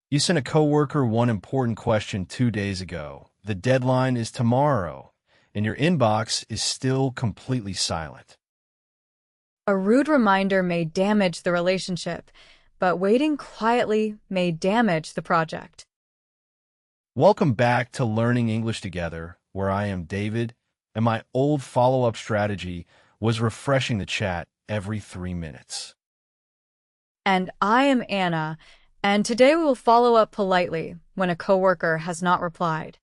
You sent a coworker one important question 2 days ago. The deadline is tomorrow, and your inbox is still completely silent. A rude reminder may damage the relationship, but waiting quietly may damage the project. Welcome back to Learning English Together, where I am David, and my old follow-up strategy was refreshing the chat every 3 minutes. And I am Anna, and today we will follow up politely when a coworker has not replied.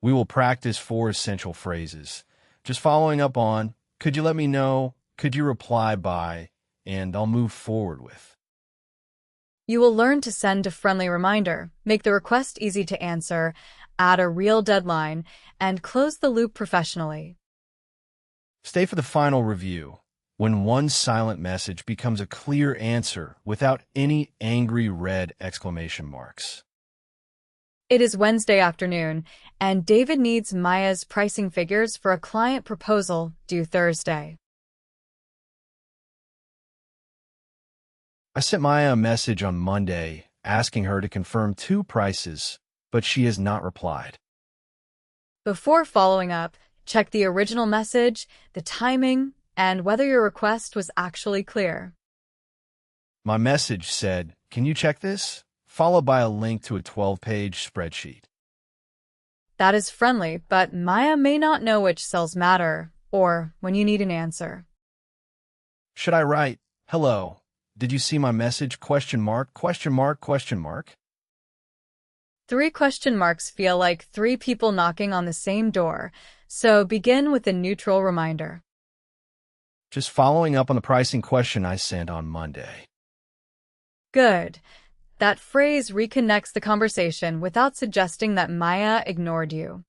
We will practice 4 essential phrases, just following up on, could you let me know, could you reply by, and I'll move forward with. You will learn to send a friendly reminder, make the request easy to answer, add a real deadline, and close the loop professionally. Stay for the final review, when one silent message becomes a clear answer without any angry red exclamation marks. It is Wednesday afternoon, and David needs Maya's pricing figures for a client proposal due Thursday. I sent Maya a message on Monday asking her to confirm 2 prices, but she has not replied. Before following up, check the original message, the timing, and whether your request was actually clear. My message said, can you check this? Followed by a link to a 12-page spreadsheet. That is friendly, but Maya may not know which cells matter or when you need an answer. Should I write, hello, did you see my message? Question mark, question mark, question mark? 3 question marks feel like 3 people knocking on the same door, so begin with a neutral reminder. Just following up on the pricing question I sent on Monday. Good. That phrase reconnects the conversation without suggesting that Maya ignored you.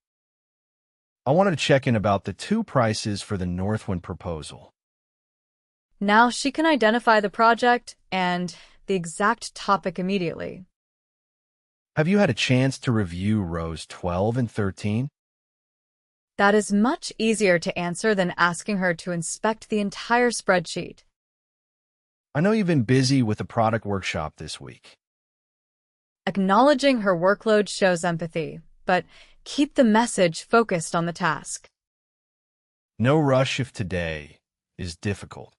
I wanted to check in about the 2 prices for the Northwind proposal. Now she can identify the project and the exact topic immediately. Have you had a chance to review rows 12 and 13? That is much easier to answer than asking her to inspect the entire spreadsheet. I know you've been busy with the product workshop this week. Acknowledging her workload shows empathy, but keep the message focused on the task. No rush if today is difficult.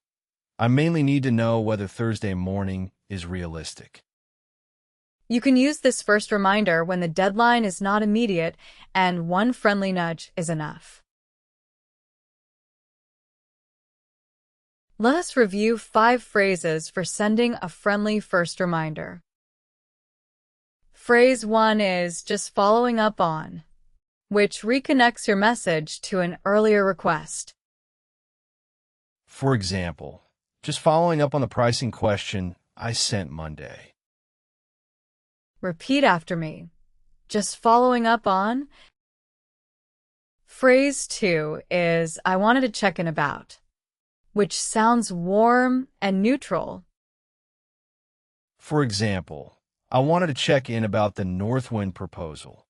I mainly need to know whether Thursday morning is realistic. You can use this first reminder when the deadline is not immediate and one friendly nudge is enough. Let us review 5 phrases for sending a friendly first reminder. Phrase 1 is just following up on, which reconnects your message to an earlier request. For example, just following up on the pricing question I sent Monday. Repeat after me. Just following up on. Phrase 2 is I wanted to check in about, which sounds warm and neutral. For example, I wanted to check in about the Northwind proposal.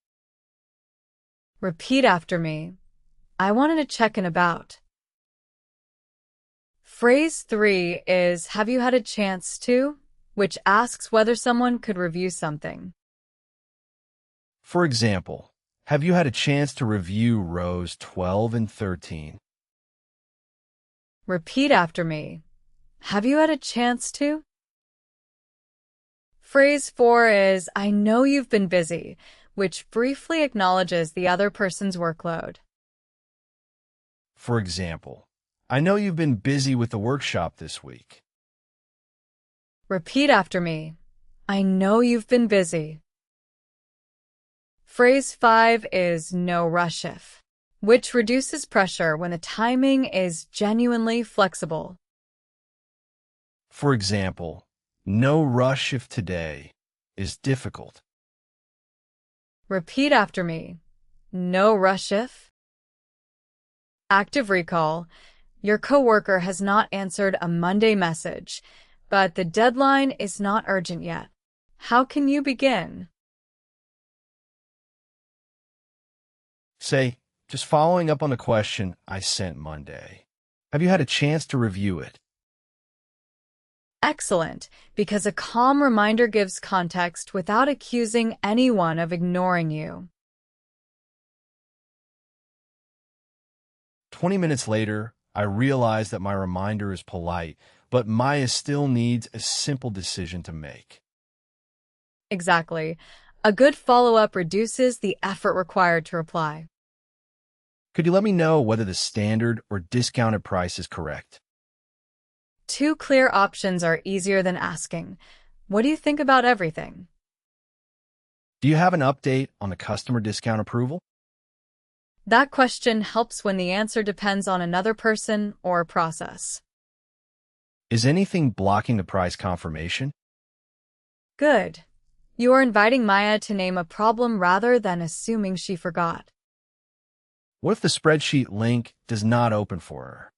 Repeat after me. I wanted to check in about. Phrase 3 is have you had a chance to, which asks whether someone could review something. For example, have you had a chance to review rows 12 and 13? Repeat after me. Have you had a chance to? Phrase 4 is I know you've been busy, which briefly acknowledges the other person's workload. For example, I know you've been busy with the workshop this week. Repeat after me. I know you've been busy. Phrase 5 is no rush if, which reduces pressure when the timing is genuinely flexible. For example, no rush if today is difficult. Repeat after me. No rush if. Active recall. Your coworker has not answered a Monday message, but the deadline is not urgent yet. How can you begin? Say, just following up on the question I sent Monday. Have you had a chance to review it? Excellent, because a calm reminder gives context without accusing anyone of ignoring you. 20 minutes later, I realize that my reminder is polite, but Maya still needs a simple decision to make. Exactly. A good follow-up reduces the effort required to reply. Could you let me know whether the standard or discounted price is correct? Two clear options are easier than asking, "What do you think about everything?" Do you have an update on the customer discount approval? That question helps when the answer depends on another person or a process. Is anything blocking the price confirmation? Good. You are inviting Maya to name a problem rather than assuming she forgot. What if the spreadsheet link does not open for her?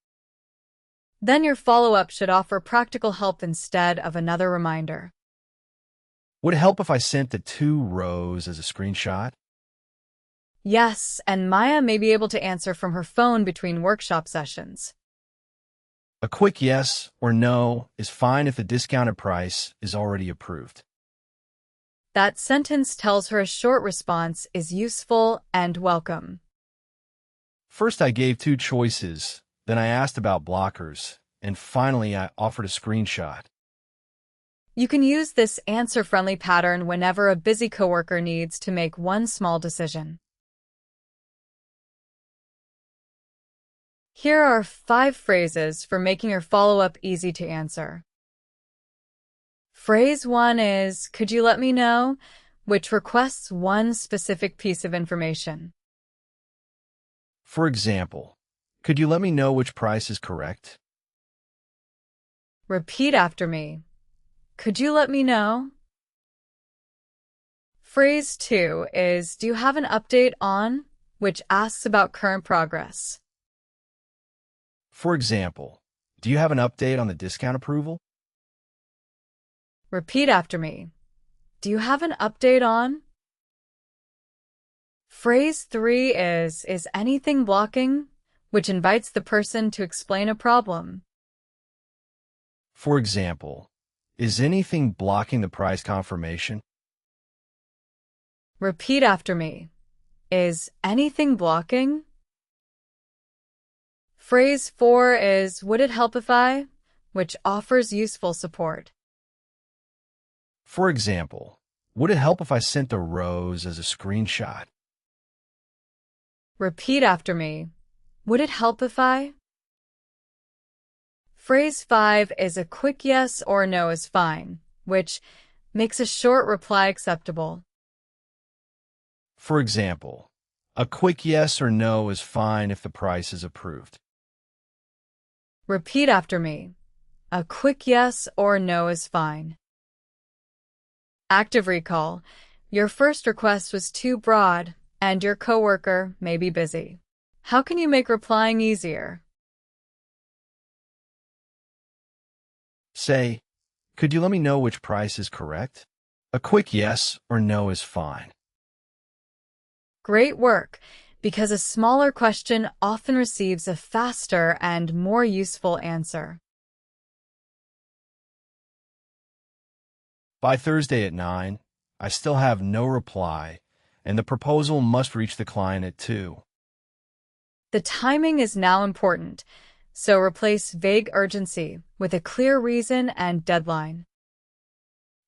Then your follow-up should offer practical help instead of another reminder. Would it help if I sent the 2 rows as a screenshot? Yes, and Maya may be able to answer from her phone between workshop sessions. A quick yes or no is fine if the discounted price is already approved. That sentence tells her a short response is useful and welcome. First, I gave 2 choices, then I asked about blockers, and finally I offered a screenshot. You can use this answer-friendly pattern whenever a busy coworker needs to make one small decision. Here are 5 phrases for making your follow-up easy to answer. Phrase 1 is, "Could you let me know?" which requests one specific piece of information. For example, could you let me know which price is correct? Repeat after me. "Could you let me know?" Phrase 2 is, "Do you have an update on?" which asks about current progress. For example, do you have an update on the discount approval? Repeat after me. "Do you have an update on?" Phrase 3 is anything blocking?" which invites the person to explain a problem. For example, is anything blocking the price confirmation? Repeat after me. "Is anything blocking?" Phrase 4 is, "Would it help if I?" which offers useful support. For example, would it help if I sent the rows as a screenshot? Repeat after me. "Would it help if I?" Phrase 5 is, "A quick yes or no is fine," which makes a short reply acceptable. For example, a quick yes or no is fine if the price is approved. Repeat after me. "A quick yes or no is fine." Active recall. Your first request was too broad, and your coworker may be busy. How can you make replying easier? Say, could you let me know which price is correct? A quick yes or no is fine. Great work, because a smaller question often receives a faster and more useful answer. By Thursday at 9, I still have no reply, and the proposal must reach the client at 2. The timing is now important, so replace vague urgency with a clear reason and deadline.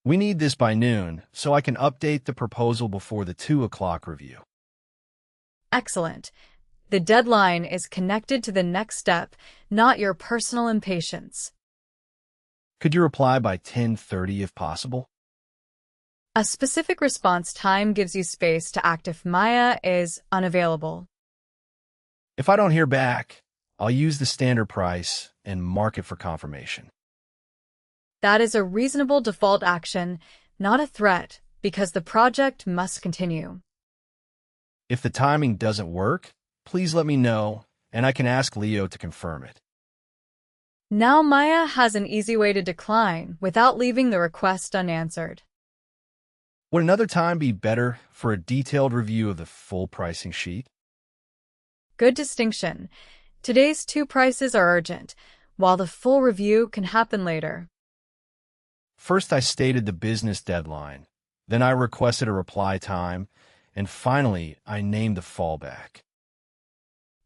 We need this by noon, so I can update the proposal before the 2 o'clock review. Excellent. The deadline is connected to the next step, not your personal impatience. Could you reply by 10:30 if possible? A specific response time gives you space to act if Maya is unavailable. If I don't hear back, I'll use the standard price and mark it for confirmation. That is a reasonable default action, not a threat, because the project must continue. If the timing doesn't work, please let me know, and I can ask Leo to confirm it. Now Maya has an easy way to decline without leaving the request unanswered. Would another time be better for a detailed review of the full pricing sheet? Good distinction. Today's 2 prices are urgent, while the full review can happen later. First, I stated the business deadline. Then I requested a reply time. And finally, I named the fallback.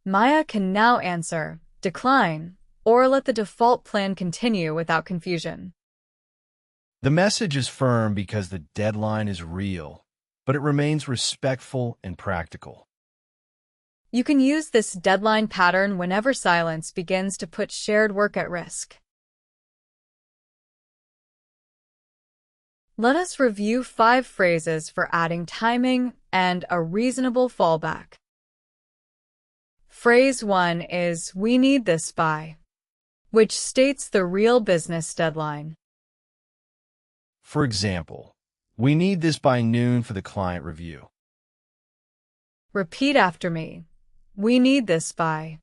Maya can now answer, decline, or let the default plan continue without confusion. The message is firm because the deadline is real, but it remains respectful and practical. You can use this deadline pattern whenever silence begins to put shared work at risk. Let us review 5 phrases for adding timing and a reasonable fallback. Phrase 1 is, "We need this by," which states the real business deadline. For example, we need this by noon for the client review. Repeat after me. We need this by.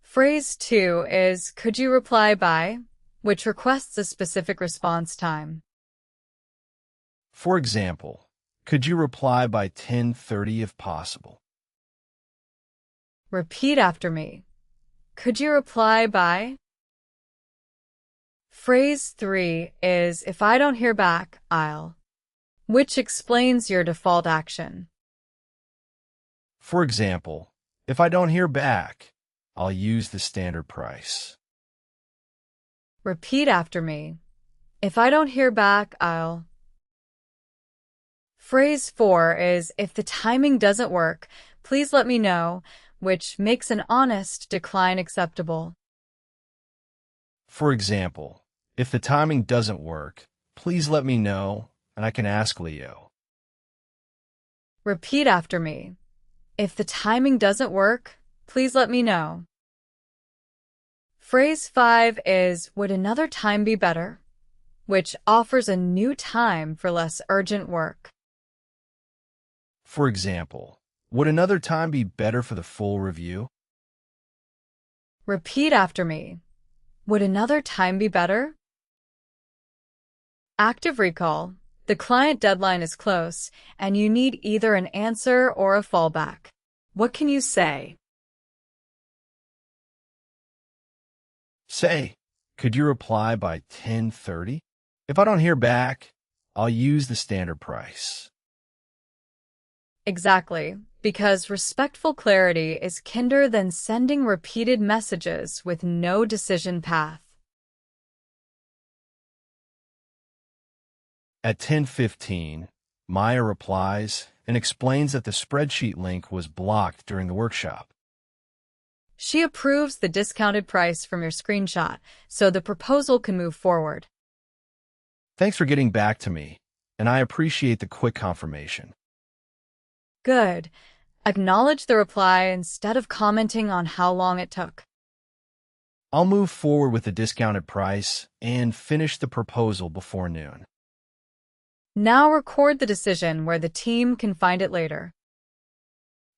Phrase 2 is, "Could you reply by," which requests a specific response time. For example, could you reply by 10:30 if possible? Repeat after me. Could you reply by? Phrase 3 is, "If I don't hear back, I'll," which explains your default action. For example, if I don't hear back, I'll use the standard price. Repeat after me. If I don't hear back, I'll. Phrase 4 is, "If the timing doesn't work, please let me know," which makes an honest decline acceptable. For example, if the timing doesn't work, please let me know and I can ask Leo. Repeat after me. If the timing doesn't work, please let me know. Phrase 5 is, "Would another time be better?" which offers a new time for less urgent work. For example, would another time be better for the full review? Repeat after me. Would another time be better? Active recall. The client deadline is close, and you need either an answer or a fallback. What can you say? Say, could you reply by 10:30? If I don't hear back, I'll use the standard price. Exactly, because respectful clarity is kinder than sending repeated messages with no decision path. At 10:15, Maya replies and explains that the spreadsheet link was blocked during the workshop. She approves the discounted price from your screenshot, so the proposal can move forward. Thanks for getting back to me, and I appreciate the quick confirmation. Good. Acknowledge the reply instead of commenting on how long it took. I'll move forward with the discounted price and finish the proposal before noon. Now record the decision where the team can find it later.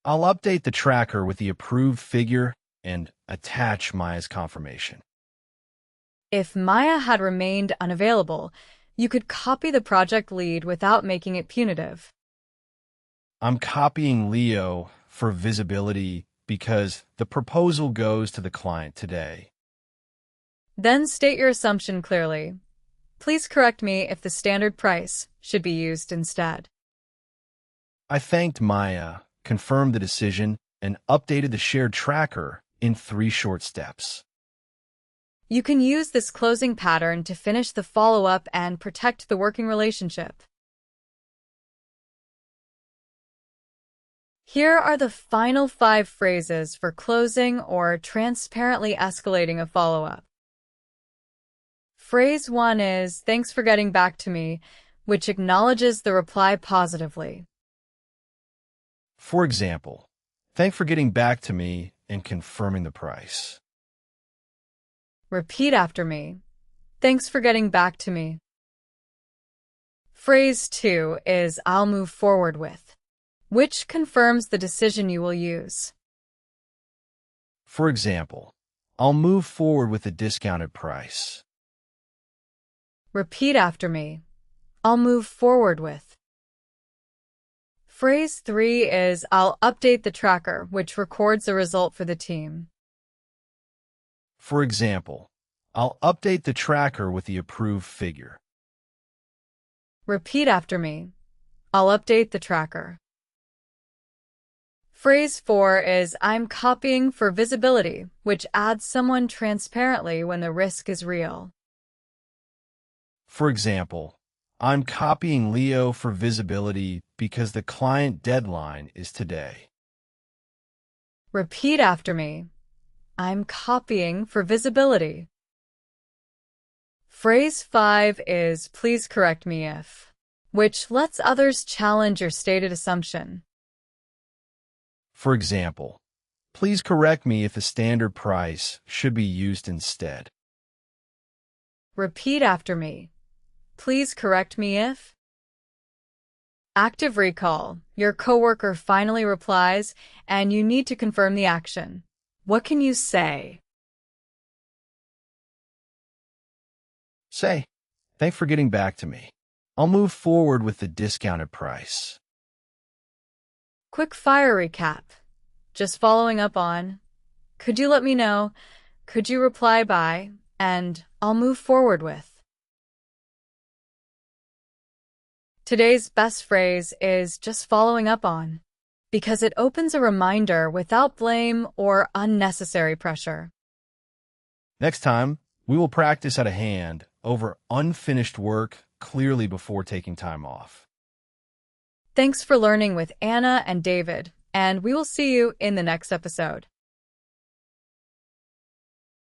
I'll update the tracker with the approved figure and attach Maya's confirmation. If Maya had remained unavailable, you could copy the project lead without making it punitive. I'm copying Leo for visibility because the proposal goes to the client today. Then state your assumption clearly. Please correct me if the standard price should be used instead. I thanked Maya, confirmed the decision, and updated the shared tracker in 3 short steps. You can use this closing pattern to finish the follow-up and protect the working relationship. Here are the final 5 phrases for closing or transparently escalating a follow-up. Phrase 1 is, "Thanks for getting back to me," which acknowledges the reply positively. For example, thanks for getting back to me and confirming the price. Repeat after me. Thanks for getting back to me. Phrase 2 is, "I'll move forward with," which confirms the decision you will use. For example, I'll move forward with the discounted price. Repeat after me. I'll move forward with. Phrase 3 is, "I'll update the tracker," which records the result for the team. For example, I'll update the tracker with the approved figure. Repeat after me. I'll update the tracker. Phrase 4 is I'm copying for visibility, which adds someone transparently when the risk is real. For example, I'm copying Leo for visibility because the client deadline is today. Repeat after me. I'm copying for visibility. Phrase 5 is please correct me if, which lets others challenge your stated assumption. For example, please correct me if the standard price should be used instead. Repeat after me. Please correct me if. Active recall. Your coworker finally replies, and you need to confirm the action. What can you say? Say, thanks for getting back to me. I'll move forward with the discounted price. Quick fire recap. Just following up on, could you let me know? Could you reply by? And I'll move forward with. Today's best phrase is just following up on, because it opens a reminder without blame or unnecessary pressure. Next time, we will practice at a hand over unfinished work clearly before taking time off. Thanks for learning with Anna and David, and we will see you in the next episode.